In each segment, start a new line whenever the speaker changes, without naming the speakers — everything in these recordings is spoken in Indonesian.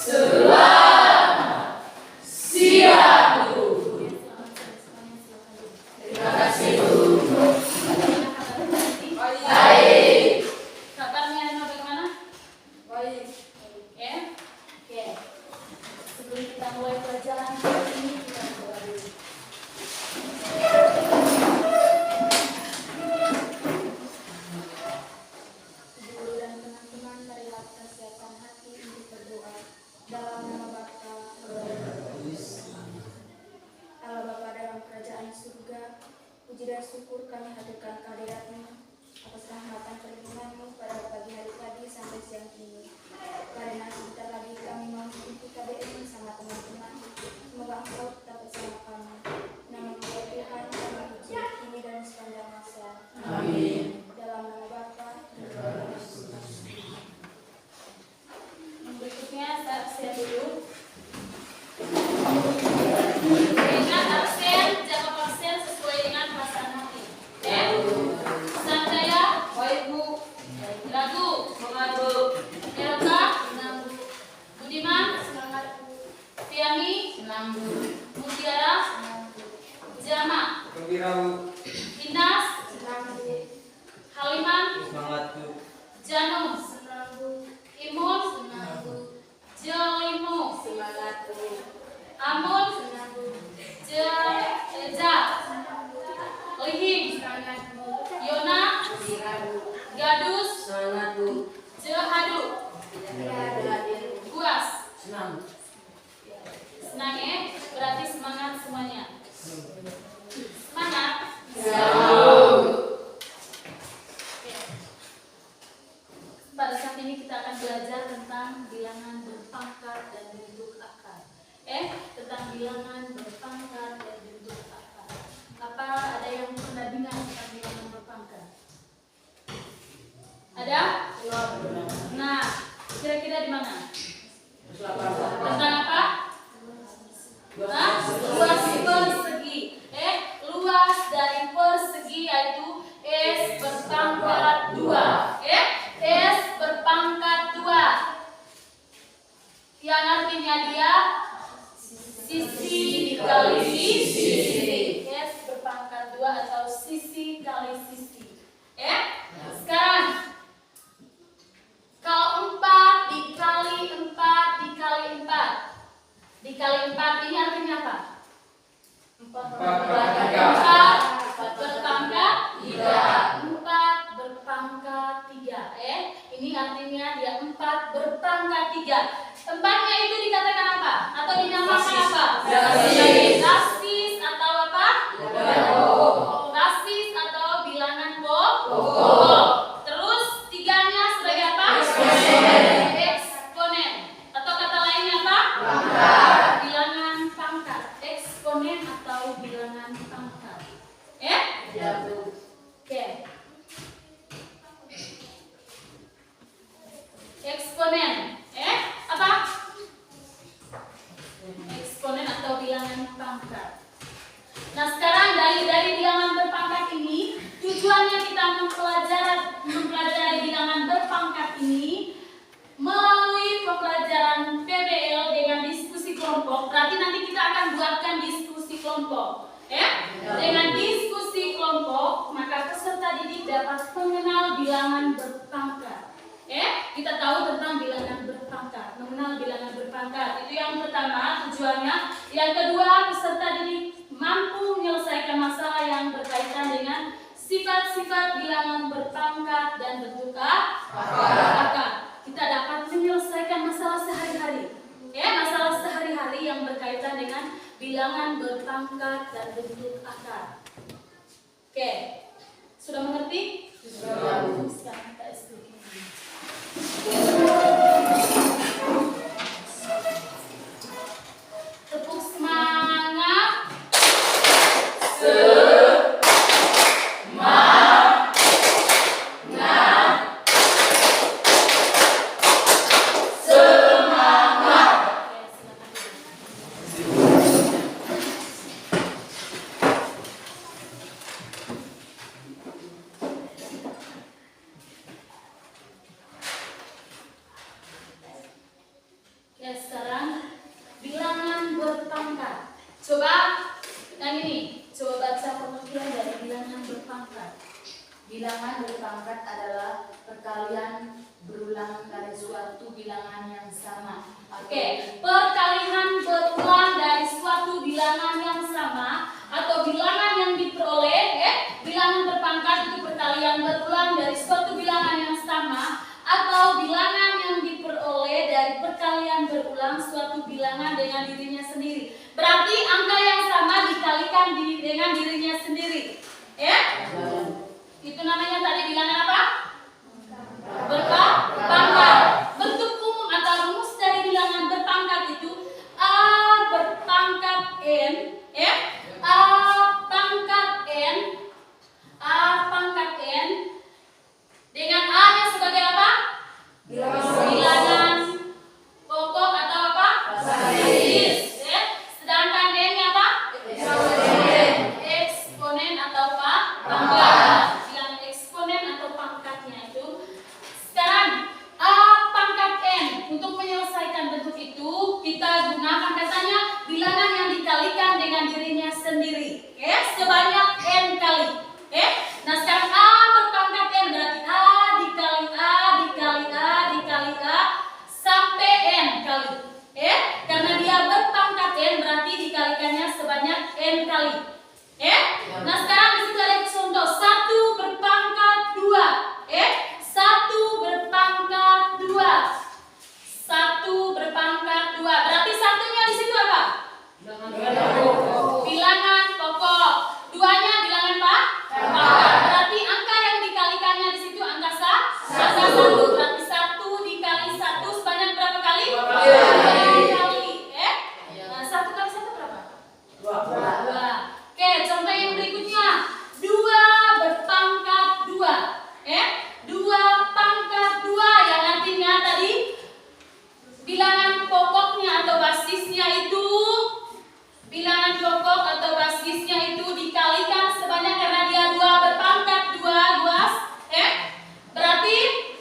Selamat siang, Bu. Terima kasih, Bu. Baik.
Kabarnya bagaimana?
Baik.
Ya? Oke. Sebelum kita mulai pelajaran hari ini, kita berdoa dulu. Guru dan teman-teman, marilah kita siapkan hati untuk berdoa dalam nama Bapa, Allah Bapa dalam kerajaan surga. Puji dan syukur kami haturkan kehadirat-Mu atas rahmat dan perlindungan-Mu pada pagi hari tadi sampai siang ini. Karena sebentar lagi kami mau mengikuti KBM bersama teman-teman. Semoga Engkau tetap bersama kami. Nama Tuhan kami puji kini dan sepanjang masa.
Amin.
Dalam nama Bapa. Yang berikutnya saya absen dulu. Ingat absen, jawab absen sesuai dengan perasaan hati. Sanjaya, baik Bu. Ragu, semangat Bu. Eroka, senang Bu. Budiman, semangat Bu. Tiami, senang Bu. Mutiara, senang Bu. Jama,
Gembira, Bu.
Dinas, senang Bu. Haliman,
Semangat, Bu.
Janum, senang Bu. Imun, senang Bu. Jelimu, semangat Bu. Amun, senang Bu. Eja, Lihim, semangat Bu. Yona, Gadus,
Semangat, Bu.
Jehadu, Guas.
Senang.
Senang ya? Berarti semangat semuanya. Semangat. Oke. Pada saat ini kita akan belajar tentang bilangan berpangkat dan bentuk akar. Tentang bilangan berpangkat dan bentuk akar. Apa ada yang pernah dengar tentang bilangan berpangkat? Ada? Nah, kira-kira di mana? Tentang apa? Luas persegi. Luas dari persegi yaitu S berpangkat 2. S berpangkat 2. Yang artinya dia sisi dikali sisi. S berpangkat 2 atau sisi kali sisi. Sekarang kalau 4 dikali 4 dikali 4 dikali 4 ini artinya apa? 4 berpangkat 3. 4 berpangkat 3. Ini artinya dia 4 berpangkat 3. Tempatnya itu dikatakan apa? Atau dinamakan apa? Basis atau apa? Basis atau bilangan pokok. Terus tiganya sebagai apa? Eksponen. Atau kata lainnya apa? Bilangan pangkat. Eksponen atau bilangan pangkat. Oke. Eksponen. Apa? Eksponen atau bilangan pangkat. Nah, sekarang dari bilangan berpangkat ini, tujuannya kita mempelajari bilangan berpangkat ini melalui pembelajaran PBL dengan diskusi kelompok. Berarti nanti kita akan buatkan diskusi kelompok. Dengan diskusi kelompok, maka peserta didik dapat mengenal bilangan berpangkat. Kita tahu tentang bilangan berpangkat, mengenal bilangan berpangkat. Itu yang pertama tujuannya. Yang kedua, peserta didik mampu menyelesaikan masalah yang berkaitan dengan sifat-sifat bilangan berpangkat dan bentuk akar. Kita dapat menyelesaikan masalah sehari-hari. Masalah sehari-hari yang berkaitan dengan bilangan berpangkat dan bentuk akar. Oke. Sudah mengerti? Sudah. Sekarang kita explain. Tepuk semangat. berpangkat. Coba yang ini, coba baca pengertian dari bilangan berpangkat. Bilangan berpangkat adalah perkalian berulang dari suatu bilangan yang sama. Oke, perkalian berulang dari suatu bilangan yang sama atau bilangan yang diperoleh, bilangan berpangkat itu perkalian berulang dari suatu bilangan yang sama atau bilangan yang diperoleh dari perkalian berulang suatu bilangan dengan dirinya sendiri. Berarti angka yang sama dikalikan dengan dirinya sendiri. Ya? Itu namanya tadi bilangan apa? Berpangkat. Bentuk umum atau rumus dari bilangan berpangkat itu A berpangkat N, ya? A pangkat N dengan A-nya sebagai apa? Bilangan pokok atau apa? Basis. Ya? Sedangkan D-nya apa? Eksponen atau apa? Pangkat. Bilangan eksponen atau pangkatnya itu. Sekarang A pangkat N. Untuk menyelesaikan bentuk itu kita gunakan katanya bilangan yang dikalikan dengan dirinya sendiri. Ya, sebanyak N kali. Nah sekarang A berpangkat N berarti A dikali A dikali A dikali A sampai N kali. Karena dia berpangkat N berarti dikalikannya sebanyak N kali. Nah sekarang di situ ada contoh 1 berpangkat 2. 1 berpangkat 2. 1 berpangkat 2. Berarti satunya di situ apa? Bilangan pokok. Duanya bilangan apa? Pangkat. Berarti angka yang dikalikannya di situ angka angka 1. Berarti 1 dikali 1 sebanyak berapa kali? 2 kali. Nah, 1 kali 1 berapa? 2. Oke, contoh yang berikutnya 2 berpangkat 2. 2 pangkat 2 yang artinya tadi bilangan pokoknya atau basisnya itu dikalikan sebanyak karena dia 2 berpangkat 2 luas. Berarti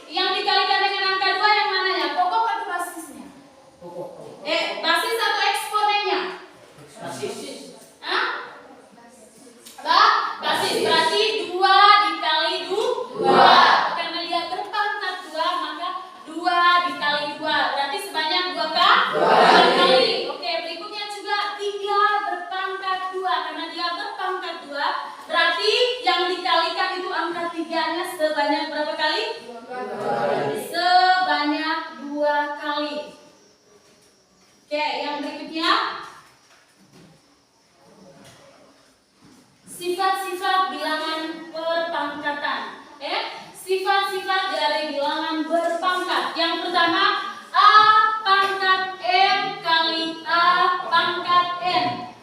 yang dikalikan dengan angka 2 yang mananya? Pokok atau basisnya? Basis atau eksponennya? Basis. Berarti 2 dikali 2. Karena dia berpangkat 2 maka 2 dikali 2. Berarti sebanyak 2 kali. Oke, berikutnya juga 3 berpangkat 2. Karena dia berpangkat 2 berarti yang dikalikan itu angka 3-nya sebanyak berapa kali? 2 kali. Sebanyak 2 kali. Oke, yang berikutnya sifat-sifat bilangan berpangkatan. Sifat-sifat dari bilangan berpangkat. Yang pertama A pangkat M kali A pangkat N.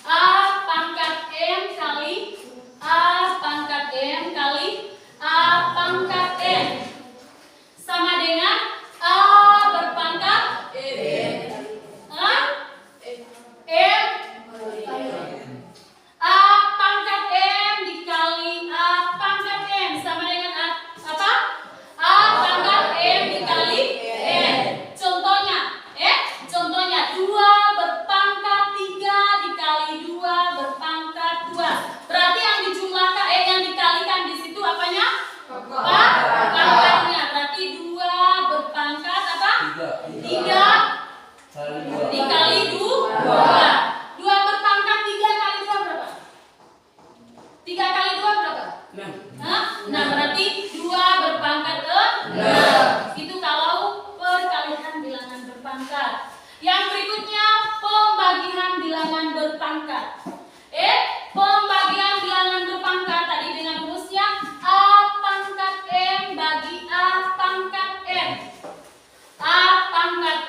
A pangkat M kali A pangkat M kali A pangkat N sama dengan A berpangkat M. A pangkat M dikali A pangkat M sama dengan apa? A pangkat M dikali N. Contohnya 2 berpangkat 3 dikali 2 berpangkat 2. Berarti yang dijumlahkan yang dikalikan di situ apanya? Pangkatnya. Berarti 2 berpangkat apa? 3 dikali 2. 2 berpangkat 3 kali 2 berapa? 3 kali 2 berapa? 6. Nah, berarti 2 berpangkat 6. Itu kalau perkalian bilangan berpangkat. Yang berikutnya pembagian bilangan berpangkat. Pembagian bilangan berpangkat tadi dengan rumusnya A pangkat M bagi A pangkat M. A pangkat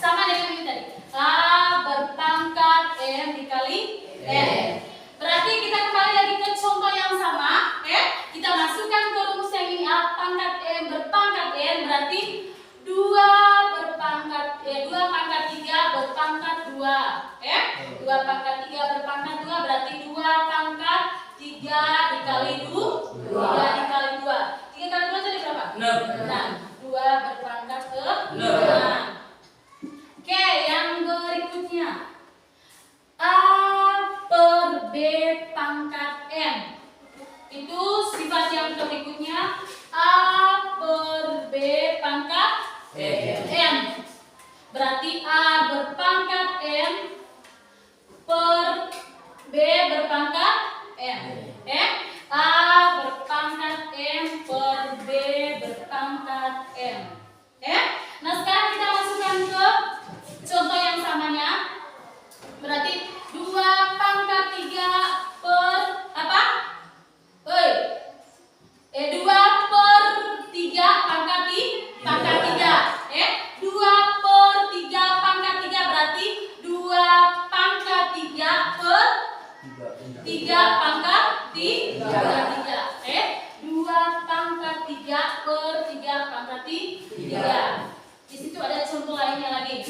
Sama dengan ini tadi. A berpangkat M dikali N. Berarti kita kembali lagi ke contoh yang sama. Kita masukkan ke rumus yang ini. A pangkat M berpangkat N berarti 2 pangkat 3 berpangkat 2. 2 pangkat 3 berpangkat 2 berarti 2 pangkat 3 dikali 2. 3 dikali 2. 3 kali 2 jadi berapa? 6. 2 berpangkat 6. Oke, yang berikutnya. A per B pangkat M. Itu sifat yang berikutnya. A per B pangkat M. Berarti A berpangkat M per B berpangkat M. A berpangkat M per B berpangkat M. Nah sekarang kita masukkan ke contoh yang samanya. Berarti 2 pangkat 3 per apa? 2 per 3 pangkat 3. 2 per 3 pangkat 3 berarti 2 pangkat 3 per 3 pangkat 3. 2 pangkat 3 per 3 pangkat 3. Di situ ada contoh lainnya lagi.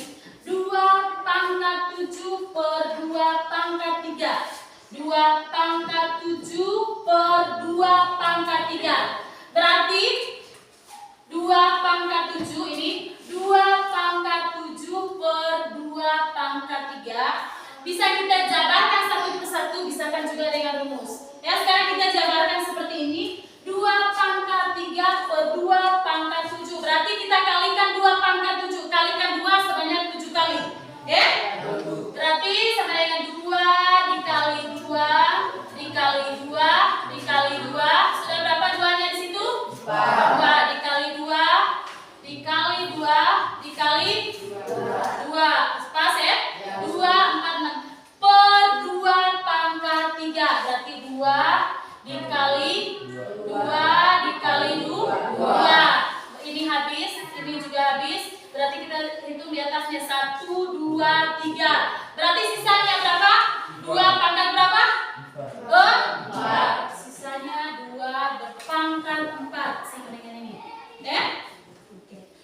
2 pangkat 7 per 2 pangkat 3. 2 pangkat 7 per 2 pangkat 3. Berarti 2 pangkat 7 ini 2 pangkat 7 per 2 pangkat 3 bisa kita jabarkan satu persatu, bisakan juga dengan rumus. Sekarang kita jabarkan seperti ini. 2 pangkat 3 per 2 pangkat 7 berarti kita kalikan 2 pangkat 7 kalikan 2 sebanyak 7 kali. Berarti sama dengan 2 dikali 2 dikali 2 dikali 2. Sudah berapa 2-nya di situ? 2 dikali 2 dikali 2 dikali 2. Pas 2, 4, 6 per 2 pangkat 3 berarti 2 dikali 2 dikali 2. Ini habis, ini juga habis. Berarti kita hitung di atasnya 1, 2, 3. Berarti sisanya berapa? 2 pangkat berapa? 4. Sisanya 2 berpangkat 4. Sama dengan ini.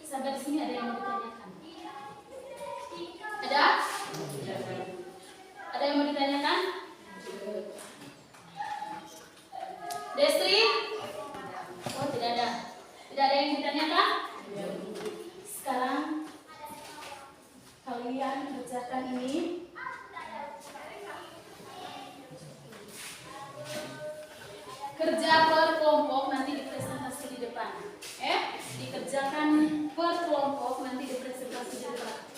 Sampai di sini ada yang mau ditanyakan? Ada? Ada yang mau ditanyakan? Destri? Oh, tidak ada. Tidak ada yang ditanyakan? Sekarang kalian kerjakan ini. Kerja per kelompok nanti dipresentasi di depan. Dikerjakan per kelompok nanti dipresentasi di depan.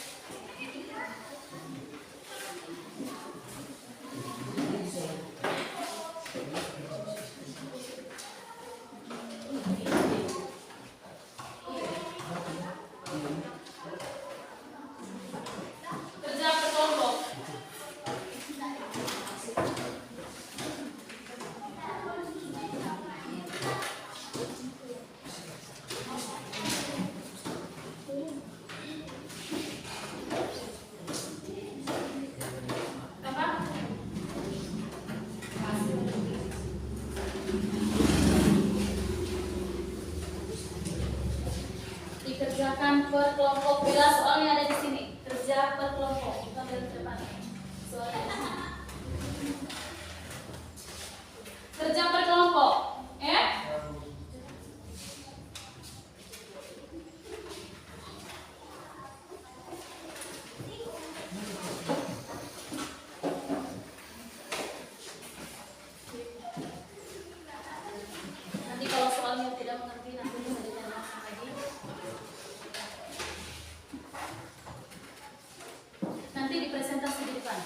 Kerja per kelompok. Dikerjakan per kelompok. Bila soalnya ada di sini. Kerja per kelompok. Bukan dari depan. Soalnya di sini. Kerja per kelompok. Nanti kalau soalnya tidak mengerti nanti bisa ditanyakan lagi. Nanti dipresentasi di depan.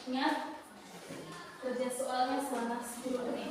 Ingat, kerja soalnya selama 10 menit.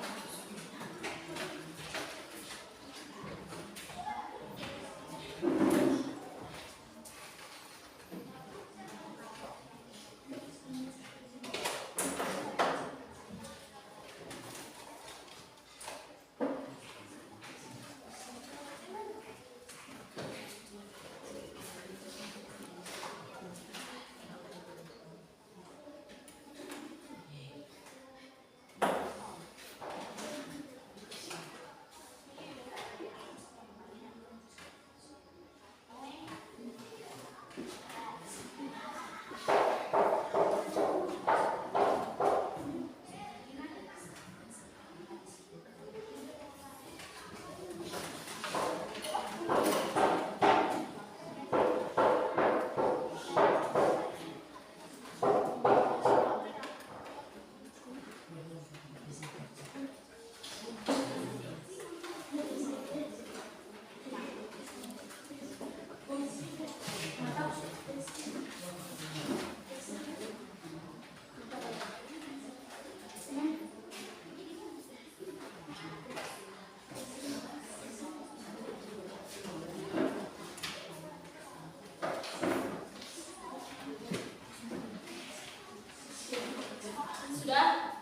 Sudah?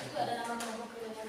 Itu ada nama-nama pilihan.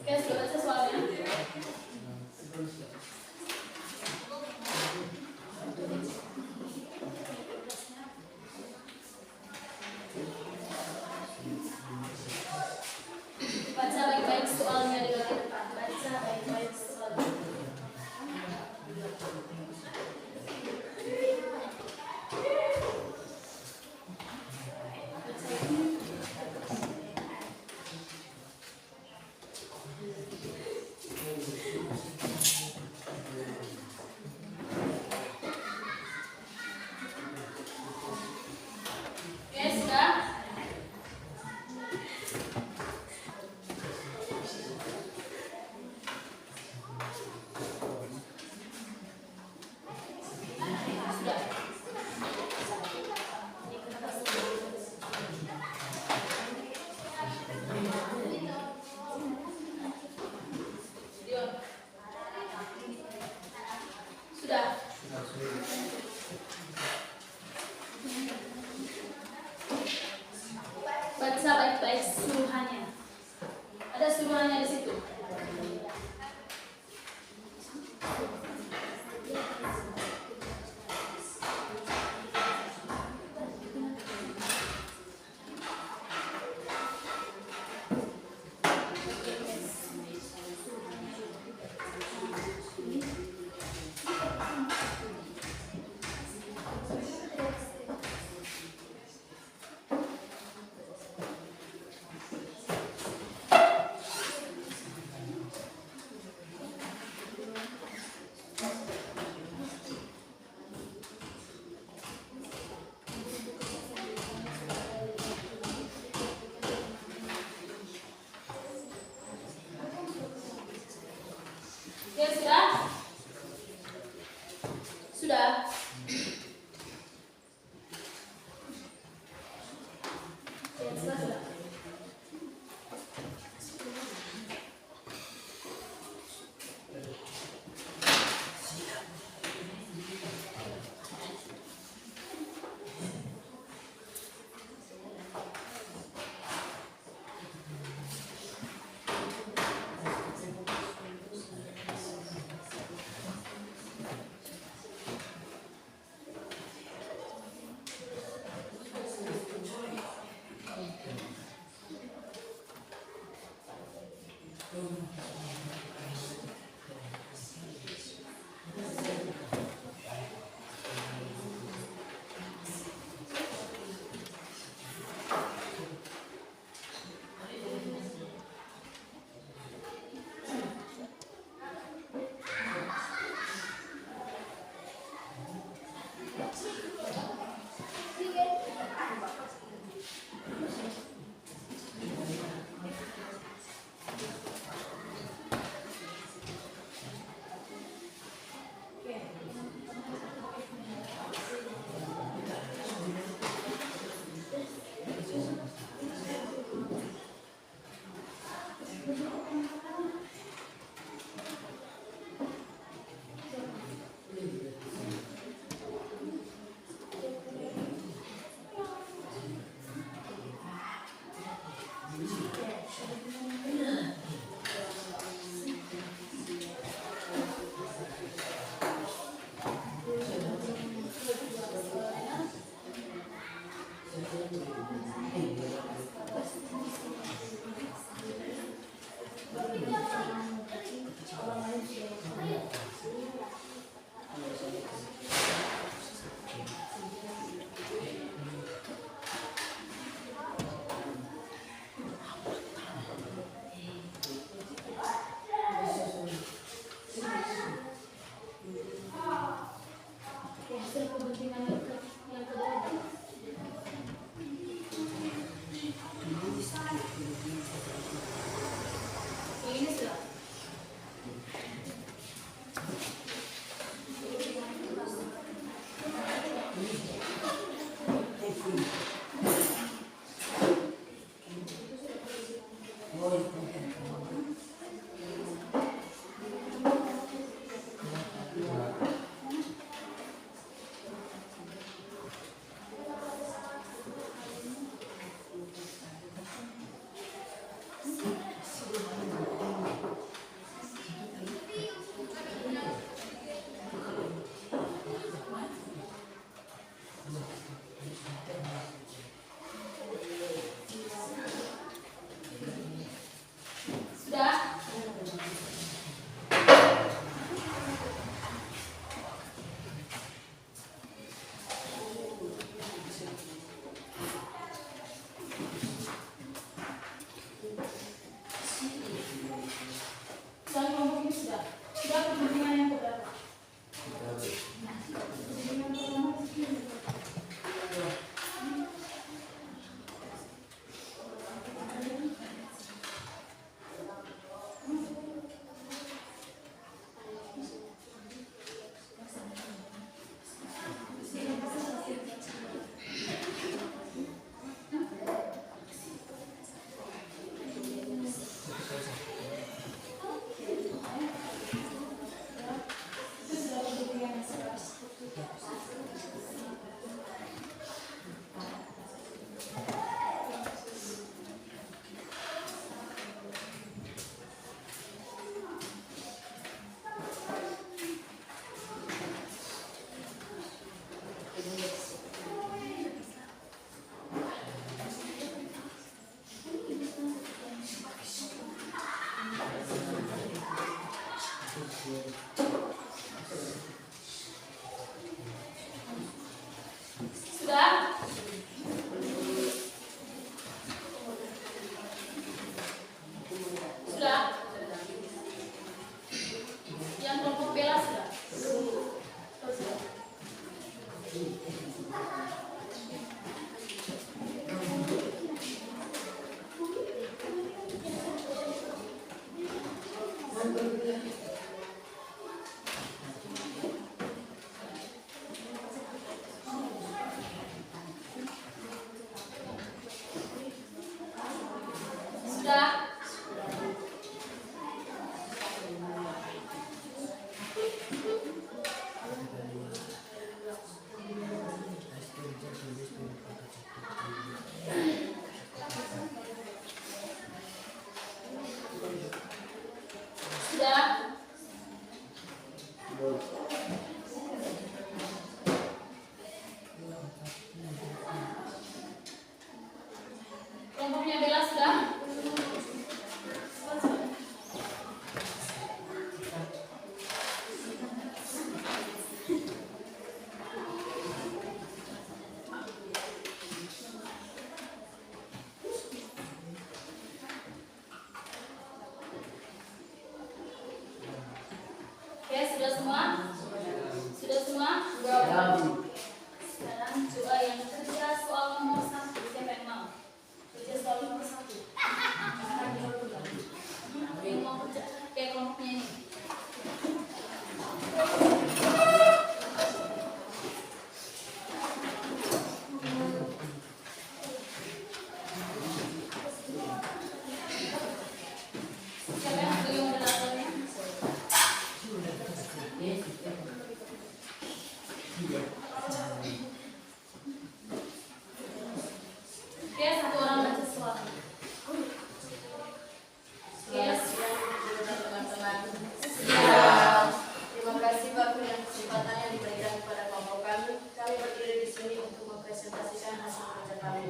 Oke, sudah baca soalnya. Baca baik-baik soalnya di bagian depan. Baca baik-baik soalnya. Oke, sudah? Sudah. Ini kertas dulu. Dion. Sudah. Baca baik-baik suruhannya. Ada suruhannya di situ. Oke, sudah? Sudah? Oke, sudah. Sudah kepentingan yang keberapa? Kepentingan pertama. Sudah? Sudah? Yang kelompok bela sudah? Sudah. Sudah? Sudah? Kelompoknya bela sudah? Oke, sudah semua? Sudah semua? Sekarang coba yang kerja soal nomor 1. Siapa yang mau? Kerja soal nomor 1. Yang mau kerja kayak kelompoknya ini. Siapa yang setuju moderatornya? Oke, satu orang baca soal. Yes.
Teman-teman.
Ya.
Terima kasih Pak dengan kesempatan yang diberikan kepada kelompok kami. Kami berdiri di sini untuk mempresentasikan hasil kerja kami.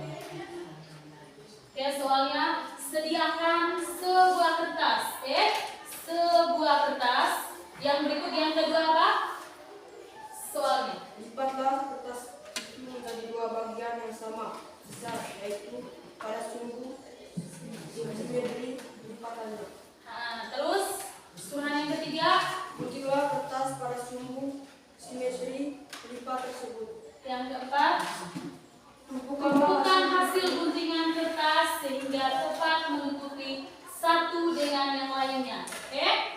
Oke, soalnya sediakan sebuah kertas. Sebuah kertas. Yang berikut yang kedua apa? Soalnya.
Lipatlah kertas itu menjadi dua bagian yang sama besar, yaitu pada sumbu simetri lipatannya.
Nah, terus suruhan yang ketiga.
Guntinglah kertas pada sumbu simetri lipat tersebut.
Yang keempat, tumpukan hasil guntingan kertas sehingga tepat menutupi satu dengan yang lainnya. Oke?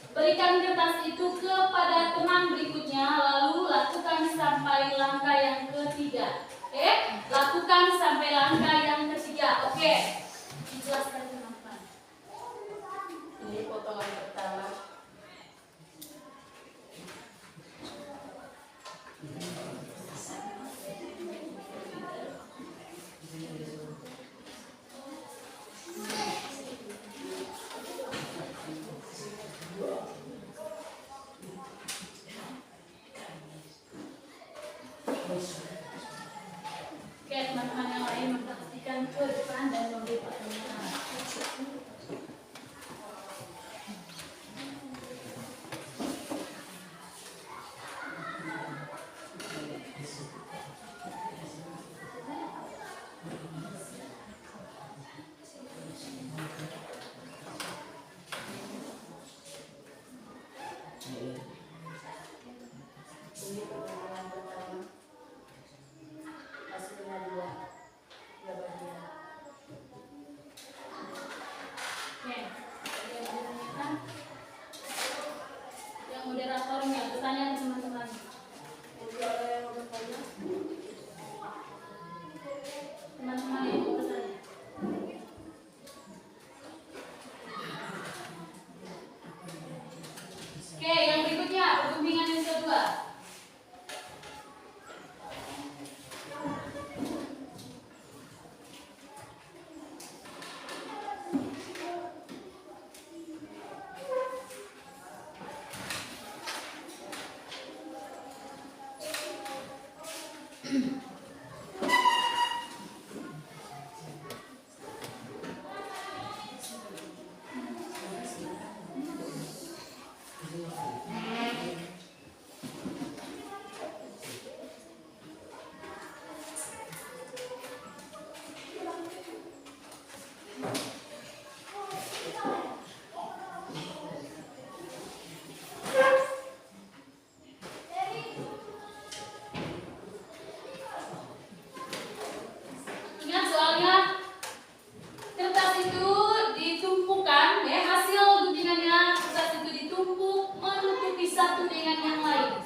Berikan kertas itu kepada teman berikutnya, lalu lakukan sampai langkah yang ketiga. Oke? Lakukan sampai langkah yang ketiga. Oke? Dijelaskan teman-teman.
Ini potongan pertama.
Oke, teman-teman yang lain memperhatikan ke depan dan memberi pertanyaan.
Ini pertemuan pertama. Hasilnya dua bagian.
Oke, yang moderatornya pertanyaan teman-teman.
Untuk ada yang mau bertanya?
Teman-teman yang mau bertanya. Oke, yang berikutnya perundingan yang kedua. Ingat soalnya kertas itu ditumpukan, ya hasil guntingannya kertas itu ditumpuk menutupi satu dengan yang lain.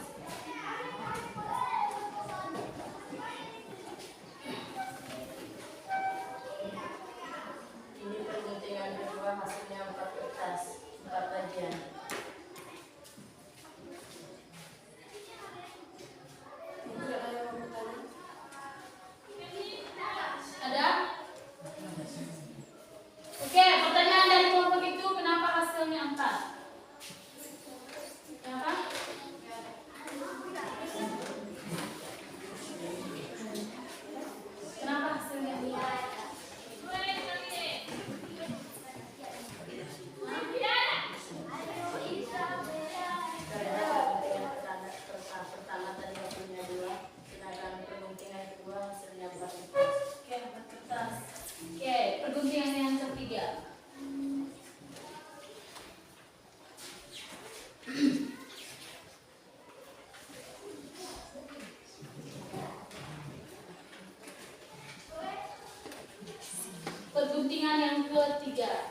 Ini perguntingan kedua, hasilnya 4 kertas, 4 bagian. Mungkin ada yang mau bertanya?
Ada? Oke, pertanyaan dari kelompok itu kenapa hasilnya 4? Kenapa? Kenapa hasilnya 4?
Karena perguntingan pertama tadi hasilnya 2, sedangkan perguntingan kedua hasilnya 4 kertas.
Oke, 4 kertas. Oke, perguntingan yang ketiga. Perguntingan yang ketiga.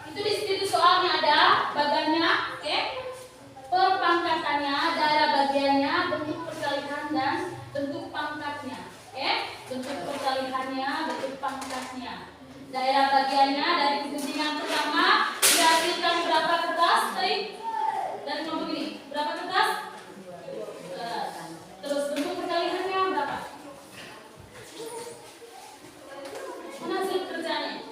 Itu di situ soalnya ada bagannya, oke? Perpangkatannya, daerah bagiannya, bentuk perkalihan dan bentuk pangkatnya, oke? Bentuk perkalihannya, bentuk pangkatnya. Daerah bagiannya dari perguntingan pertama dihasilkan berapa kertas tadi? Dari kelompok ini berapa kertas? Terus bentuk perkalihannya berapa? Mana hasil kerjanya?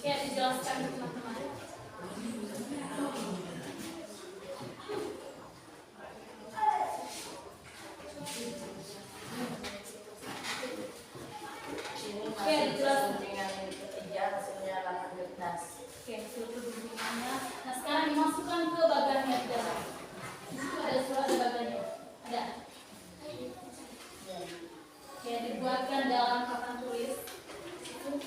Oke, dijelaskan ke teman-teman.
Ini
Oke,
masih
dijelaskan.
perguntingan yang ketiga, hasilnya 8 kertas.
Oke, hasil perguntingannya. Nah, sekarang dimasukkan ke bagannya di dalam. Di situ ada surat ada bagannya. Ada. Oke, dibuatkan dalam papan tulis. Itu.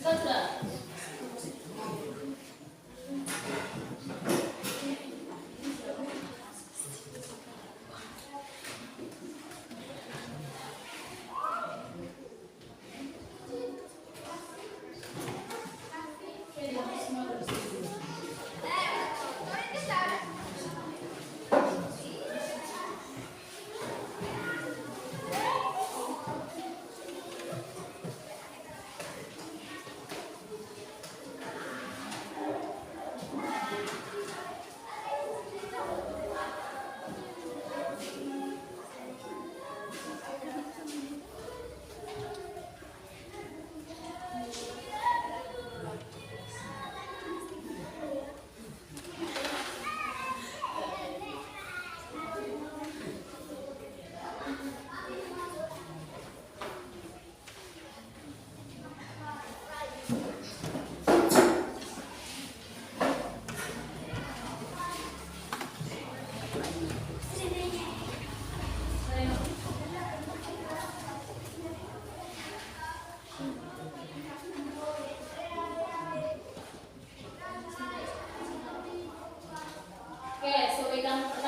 Sudah.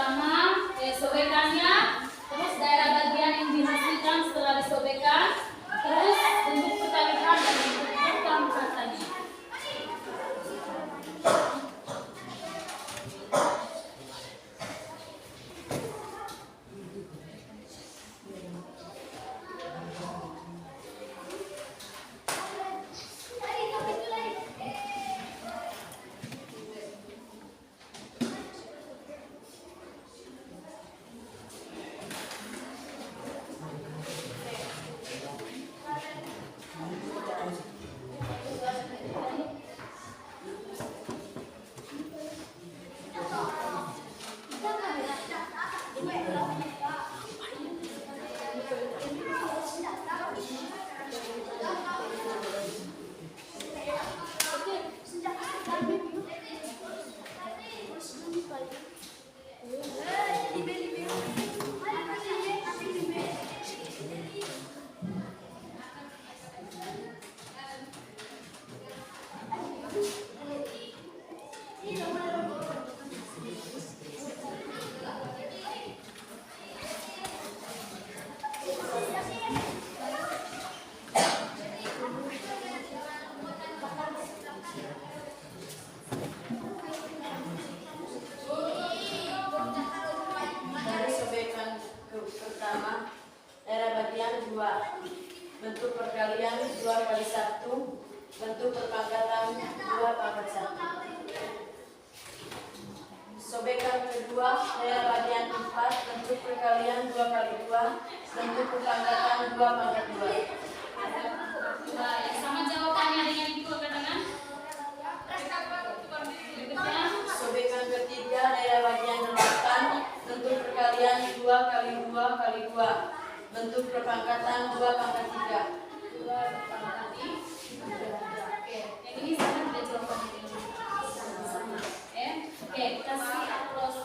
pertama sobekannya, terus daerah bagian yang dihasilkan setelah disobekkan, terus bentuk perkalian dan bentuk perpangkatannya.
Pertama, daerah bagian 2. Bentuk perkalian 2 kali 1. Bentuk perpangkatan 2 pangkat 1. Sobekan kedua, daerah bagian 4. Bentuk perkalian 2 kali 2. Bentuk perpangkatan 2 pangkat 2.
Sama jawabannya dengan itu katakan.
Sobekan ketiga, daerah bagian 8. Bentuk perkalian 2 kali 2 kali 2. Bentuk perpangkatan 2 pangkat 3.
2 pangkat 3. Oke, yang ini sama tidak jawabannya. Sama. Oke, kasih aplaus.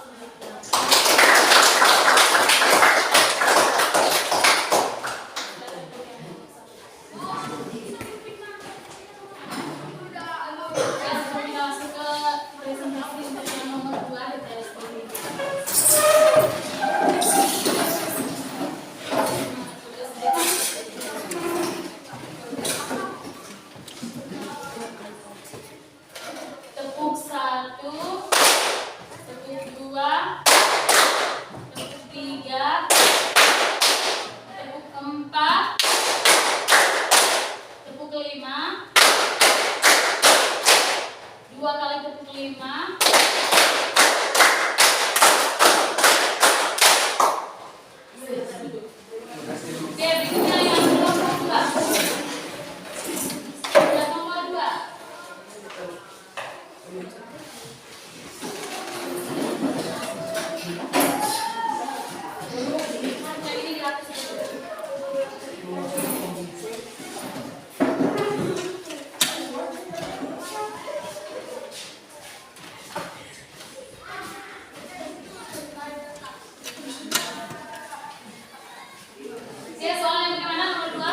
Tepuk 1, tepuk 2, tepuk 3, tepuk 4, tepuk 5, 2 kali tepuk 5. Oke, berikutnya yang nomor 2. Yang nomor 2. Oke, soal yang bagaimana nomor 2?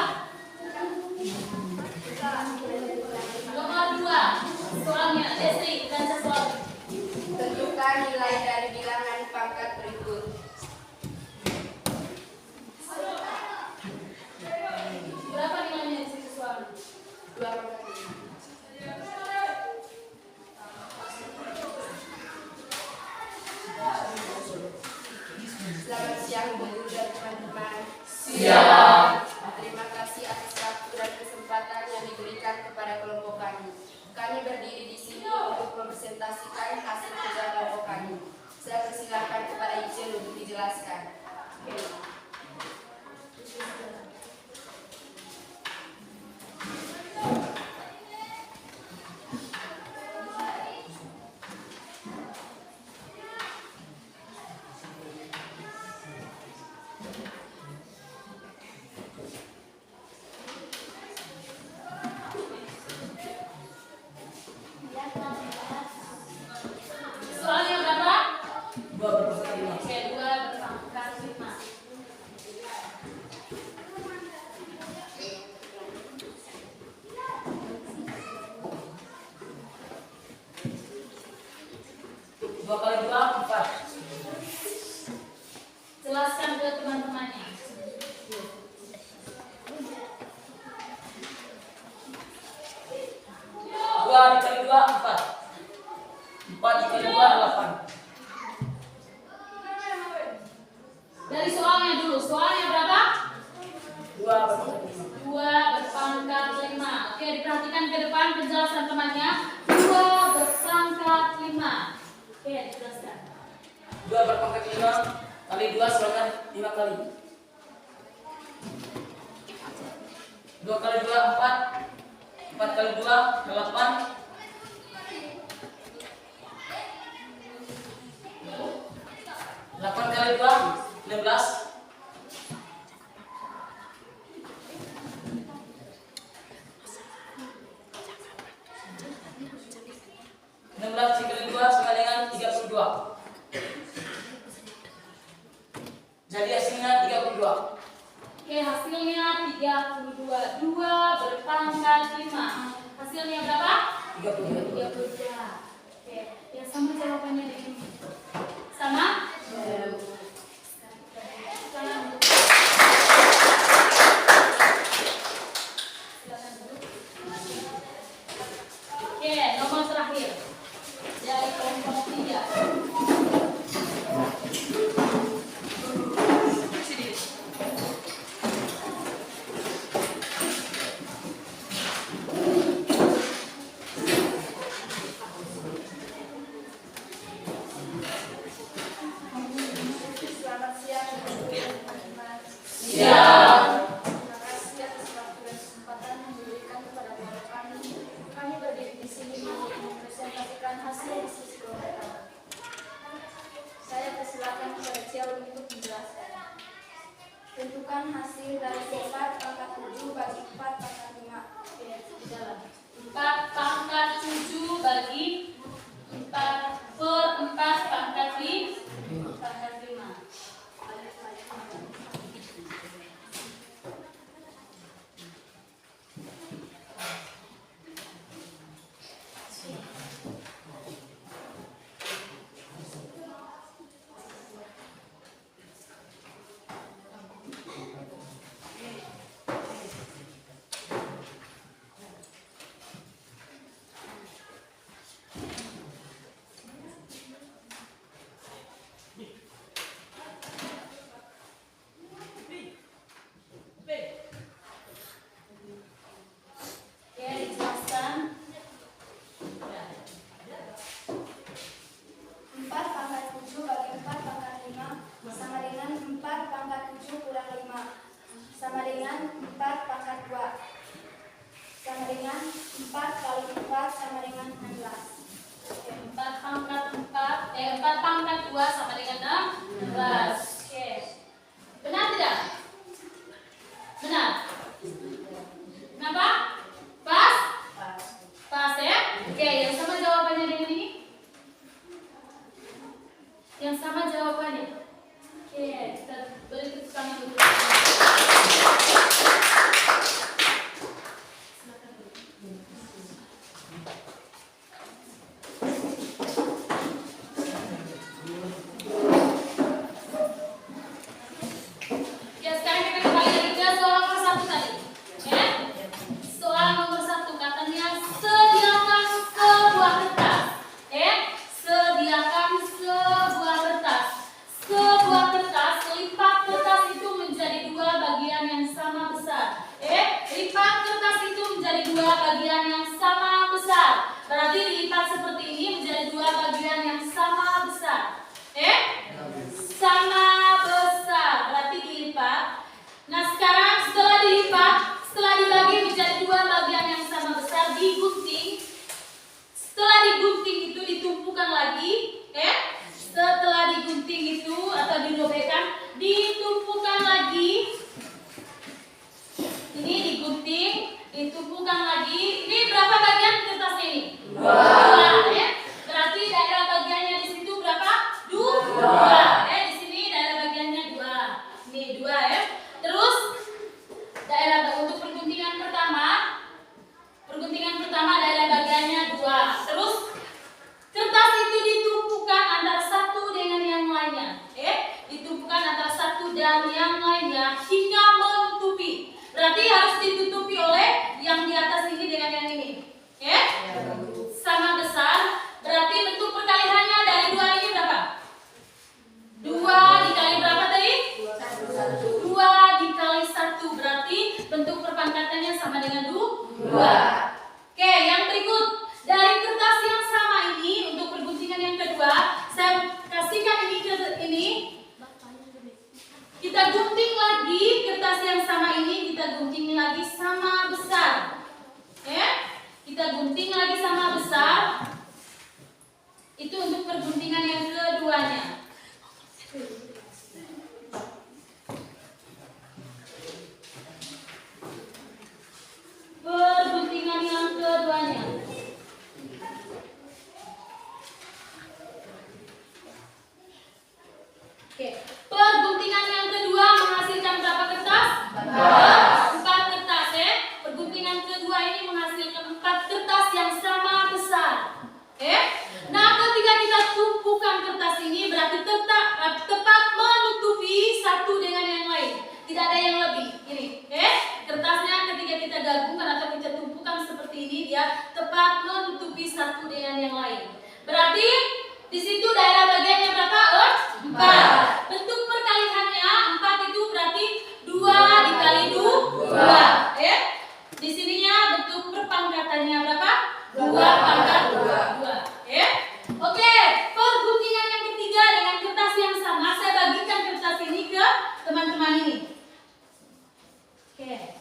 Nomor 2. Soalnya, Destri, dan soal.
Tentukan nilai dari bilangan pangkat berikut.
Berapa nilainya di situ soal?
2 pangkat 5. Selamat siang Guru dan teman-teman.
Siang.
Terima kasih atas waktu dan kesempatan yang diberikan kepada kelompok kami. Kami berdiri di sini untuk mempresentasikan hasil kerja kelompok kami. Saya persilakan kepada Ijel untuk dijelaskan.
Soalnya berapa?
2 berpangkat 5.
Oke, 2 berpangkat 5.
Dua kali 2 4.
Jelaskan ke teman-temannya.
Dua dikali dua 4. 4 dikali 2 8.
Dari soalnya dulu. Soalnya berapa?
2 berpangkat 5.
2 berpangkat 5. Oke, diperhatikan ke depan penjelasan temannya. 2 berpangkat 5. Oke, dijelaskan.
2 berpangkat 5 kali 2 sama 5 kali. 2 kali 2 4. 4 kali 2 8. 8 kali 2 16. 16 dikali 2 sama dengan 32. Jadi hasilnya 32.
Oke, hasilnya 32. 2 berpangkat 5. Hasilnya berapa?
32.
32. Oke, ya sama jawabannya di sini. Sama? Sekarang silakan duduk. Oke, nomor terakhir dari kelompok 3.
Selamat siang, teman-teman.
Siang.
Terima kasih atas waktu dan kesempatan yang diberikan kepada kami. Kami berdiri di sini untuk mempresentasikan hasil diskusi kelompok kami. Saya persilakan kepada Ciao untuk menjelaskan. Tentukan hasil dari 4 pangkat 7 bagi 4 pangkat 5.
Oke, di dalam 4 pangkat 7 bagi 4/4 pangkat 5 pangkat 5. Oke, dijelaskan.
4 pangkat 7 bagi 4 pangkat 5 sama dengan 4 pangkat 7 kurang 5 sama dengan 4 pangkat 2 sama dengan 4 kali 4 sama dengan 16.
Oke, 4 pangkat 4 pangkat 2 sama dengan 16. Oke. Benar tidak? Benar. Kenapa? Pas? Pas ya? Oke, yang sama jawabannya dengan ini? Yang sama jawabannya. Oke, kita beri tepuk tangan untuk silakan dulu. Ya, sekarang kita kembali lagi ke soal nomor 1 tadi. Ya? Soal nomor 1 katanya sediakan sebuah kertas. Sediakan sebuah kertas. Sebuah kertas, lipat kertas itu menjadi 2 bagian yang sama besar. Lipat kertas itu menjadi 2 bagian yang sama besar. Berarti dilipat seperti ini menjadi 2 bagian yang sama besar. Sama besar. Berarti dilipat. Nah, sekarang setelah dilipat, setelah dibagi menjadi 2 bagian yang sama besar, digunting. Setelah digunting itu ditumpukan lagi, setelah digunting itu atau dirobekkan, ditumpukan lagi. Ini digunting, ditumpukan lagi. Ini berapa bagian kertasnya ini? 2. Berarti daerah bagiannya di situ berapa? 2. Di sini daerah Oke. Perguntingan yang kedua menghasilkan berapa kertas? 4 kertas ya. Perguntingan kedua ini menghasilkan 4 kertas yang sama besar. Nah, ketika kita tumpukan kertas ini berarti tepat menutupi satu dengan yang lain. Tidak ada yang lebih. Ini, kertasnya ketika kita gabungkan atau kita tumpukan seperti ini dia tepat menutupi satu dengan yang lain. Berarti di situ daerah bagiannya berapa? 4. Bentuk perkaliannya 4 itu berarti 2 dikali 2. Di sininya bentuk perpangkatannya berapa? 2 pangkat 2. Oke, perguntingan yang ketiga dengan kertas yang sama. Saya bagikan kertas ini ke teman-teman ini. Oke.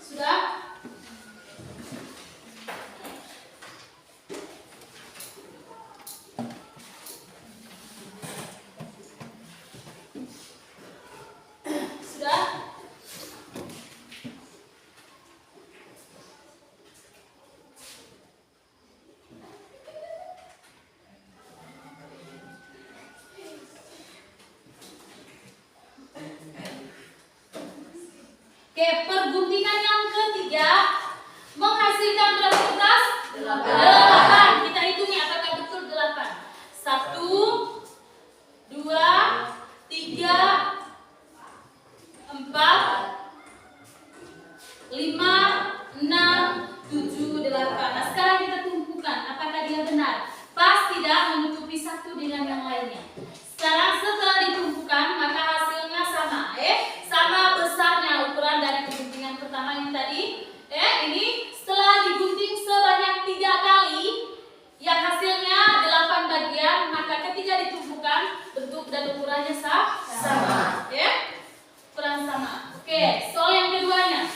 Sudah? Sudah? Oke, perguntingan yang ketiga menghasilkan berapa kertas? 8. Kita hitungi apakah betul 8. 1, 2, 3, 4, 5, 6, 7, 8. Nah, sekarang kita tumpukan apakah dia benar? Pas tidak menutupi satu dengan yang lainnya. Sekarang setelah ditumpukan maka hasilnya sama, sama besarnya ukuran dari perguntingan pertama yang tadi. Ini setelah digunting sebanyak 3 kali yang hasilnya 8 bagian, maka ketika ditumpukan bentuk dan ukurannya sama. Ukuran sama. Oke, soal yang keduanya.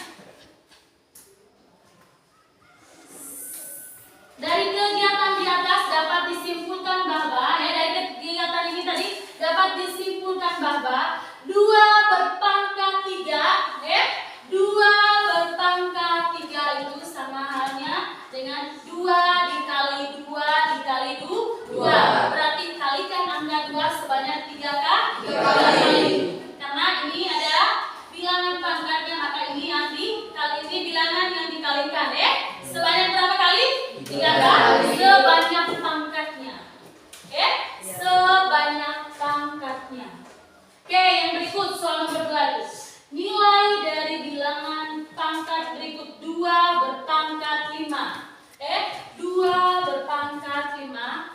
Dari kegiatan di atas dapat disimpulkan bahwa dari kegiatan ini tadi dapat disimpulkan bahwa 2 berpangkat 3, 2 berpangkat 3 itu sama halnya dengan 2 dikali 2 dikali 2. Berarti kalikan angka 2 sebanyak 3 kali. Karena ini ada bilangan pangkatnya, maka ini yang dikali, ini bilangan yang dikalikan, sebanyak berapa kali? 3 kali. Sebanyak pangkatnya. Sebanyak pangkatnya. Oke, yang berikut soal nomor 2. Nilai dari bilangan pangkat berikut 2 berpangkat 5. 2 berpangkat 5.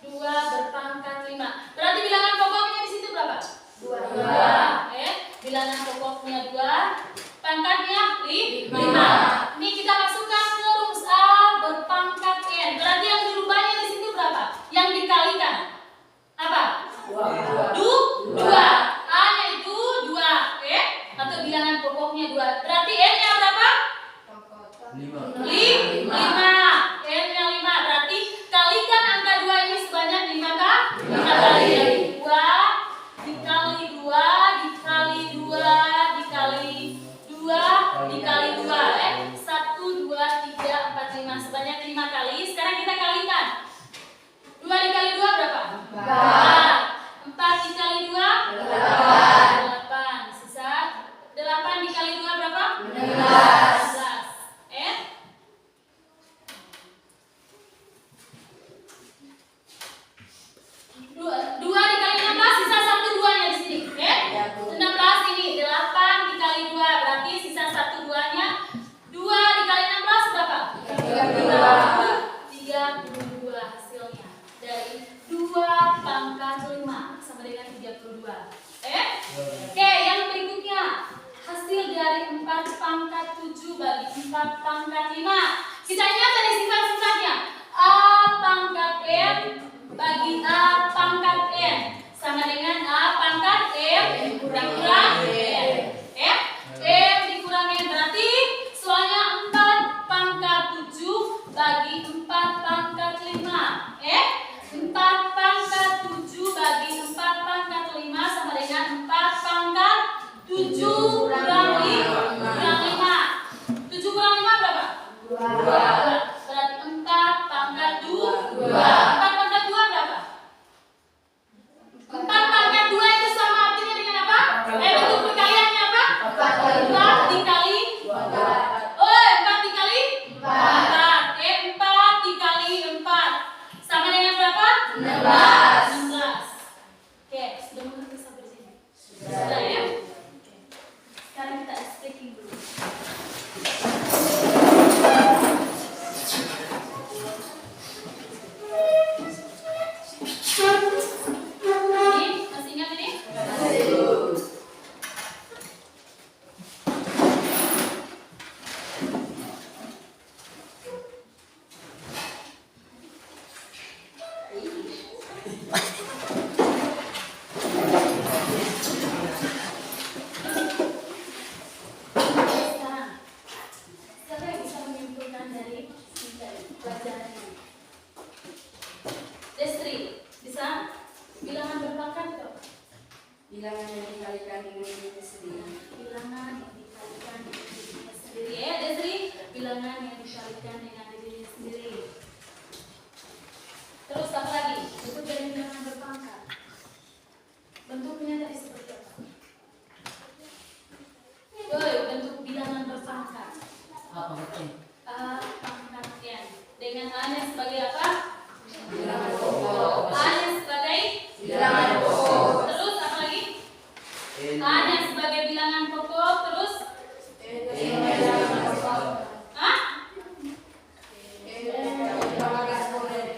2 berpangkat 5. Berarti bilangan pokoknya di situ berapa? 2. Bilangan pokoknya 2, pangkatnya 5. Ini kita masukkan ke rumus A berpangkat N. Berarti yang dirubahnya di situ berapa? Yang dikalikan apa? 2. A-nya itu 2, atau bilangan pokoknya 2. Berarti N-nya berapa? 5. N-nya 5. Berarti kalikan angka 2 ini sebanyak 5 kali. 2 dikali 2 dikali 2 dikali 2 dikali 2. 1, 2, 3, 4, 5. Sebanyak 5 kali. Sekarang kita kalikan. 2 dikali 2 berapa? 4. 4 dikali 2? 8. Sisa 8 dikali 2 berapa? 16. 2 dikali 16 sisa 1 2-nya di sini. 16 ini 8 dikali 2 berarti sisa 1 2-nya. 2 dikali 16 berapa? 32 hasilnya dari 2 pangkat 16. Oke, sudah mengerti sampai sini? Sudah ya? Oke. Sekarang kita speaking dulu. Ini, masih ingat ini? Sekarang, siapa yang bisa menyimpulkan dari pelajaran ini? Destri, bisa bilangan berpangkat kok?
Bilangan yang dikalikan dengan dirinya sendiri.
Bilangan yang dikalikan dengan dirinya sendiri. Ya, Destri, bilangan yang dikalikan dengan dirinya sendiri. Terus apa lagi? Bentuk dari bilangan berpangkat. Bentuknya tadi seperti apa? Woi, bentuk bilangan berpangkat.
Apa betul?
Pangkatnya dengan A-nya sebagai apa?
Bilangan pokok.
A-nya sebagai
Bilangan pokok.
terus apa lagi? A-nya sebagai bilangan pokok terus
Bilangan pokok.
A?
Bilangan eksponen.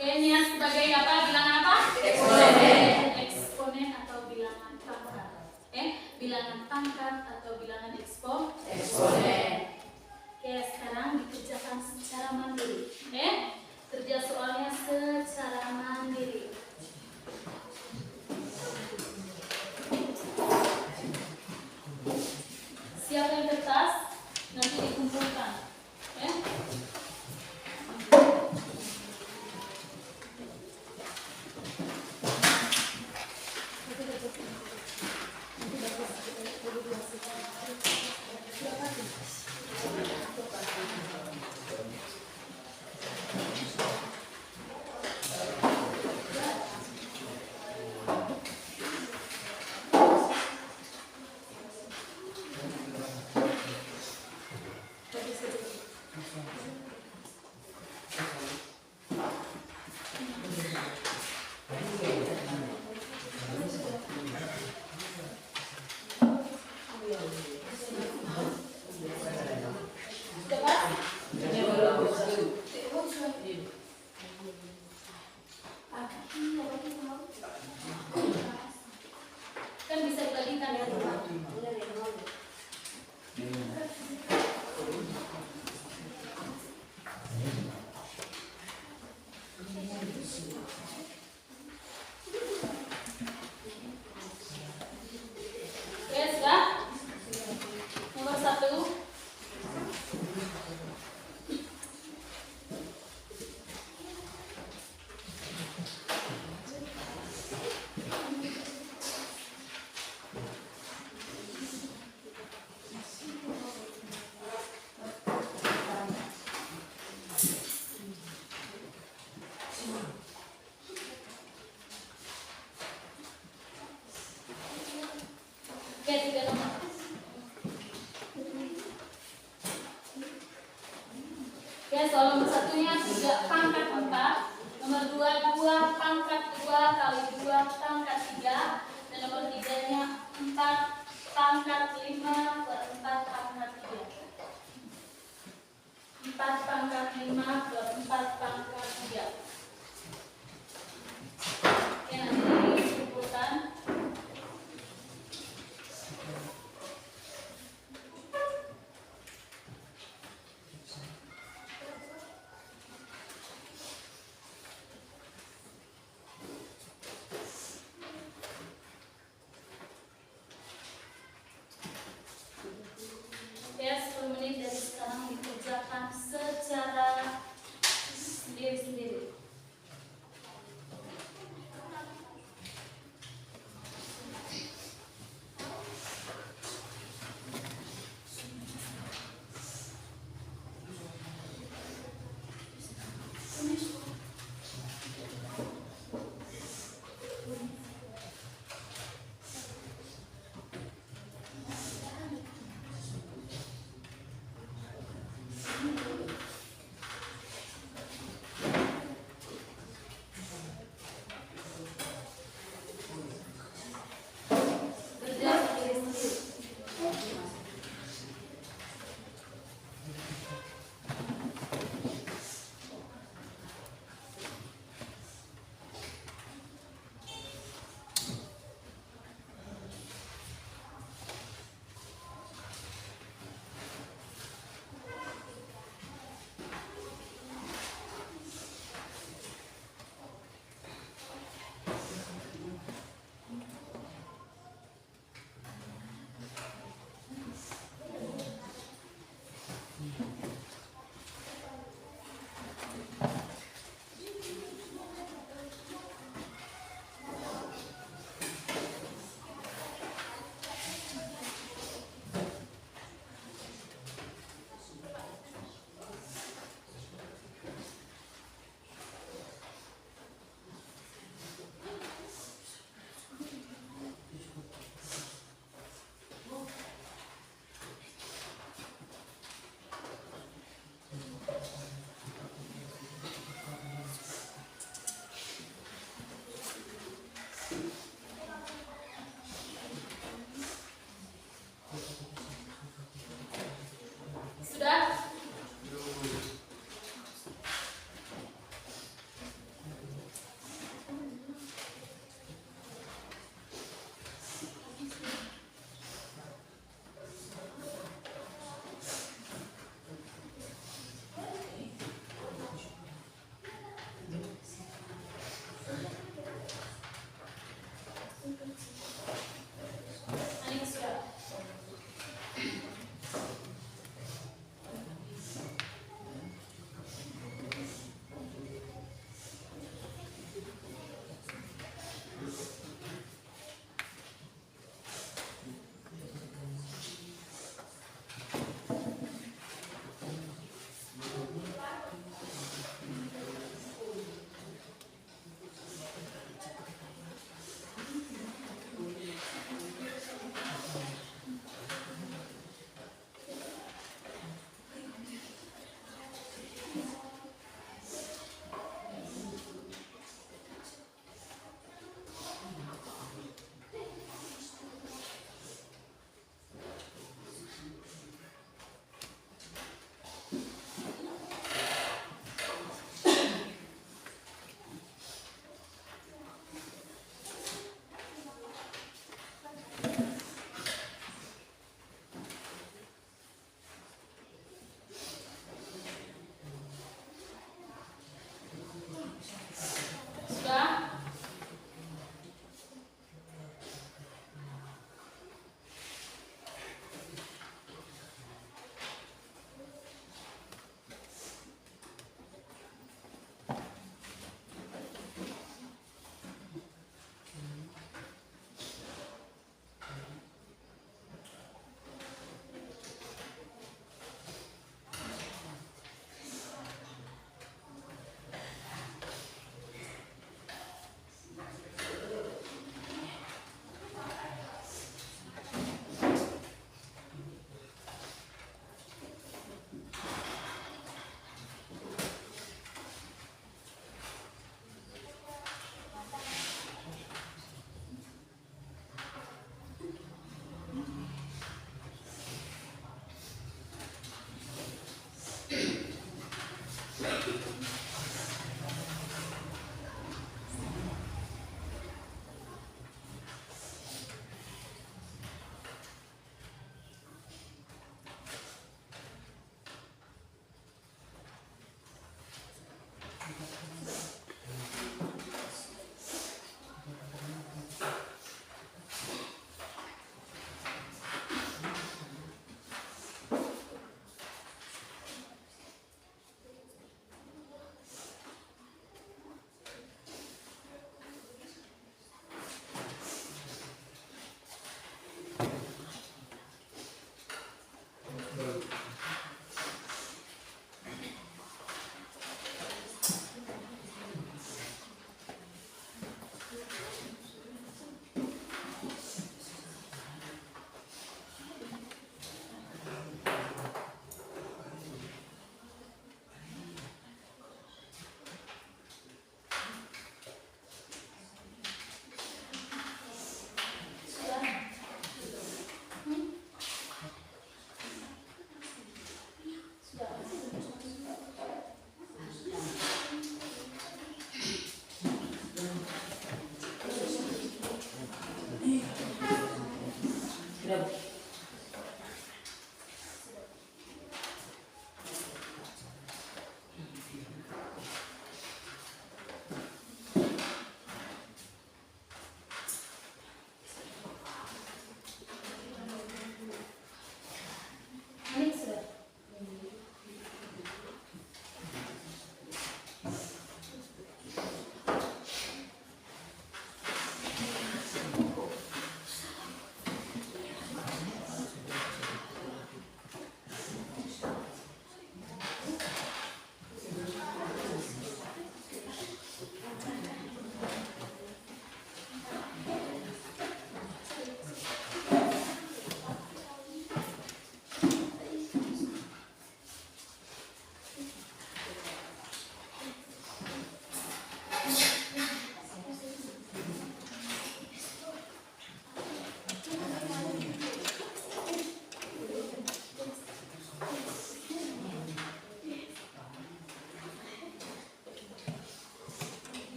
E-nya sebagai apa? Bilangan apa?
Eksponen.
Eksponen atau bilangan pangkat. Bilangan pangkat atau bilangan
Eksponen.
Oke, sekarang dikerjakan secara mandiri. Kerja soalnya secara mandiri. Siapkan kertas, nanti dikumpulkan. Kan bisa dibagikan ya, Pak? Oke, sudah? Nomor 1. Oke, 3 nomor. Oke, soal nomor 1-nya 3 pangkat 4. Nomor 2, 2 pangkat 2 kali 2 pangkat 3. Dan nomor 3-nya 4 pangkat 5 per 4 pangkat 3. 4 pangkat 5 per 4 pangkat 3. Oke, nanti dikumpulkan. Oke, 10 menit dari sekarang dikerjakan secara sendiri-sendiri.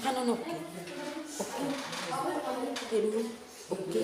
Kanan oke. Oke dulu. Oke.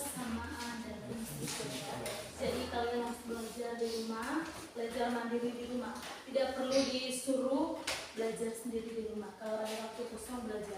kebersamaan dan prinsip. Jadi kalian harus belajar di rumah, belajar mandiri di rumah. Tidak perlu disuruh belajar sendiri di rumah. Kalau ada waktu kosong belajar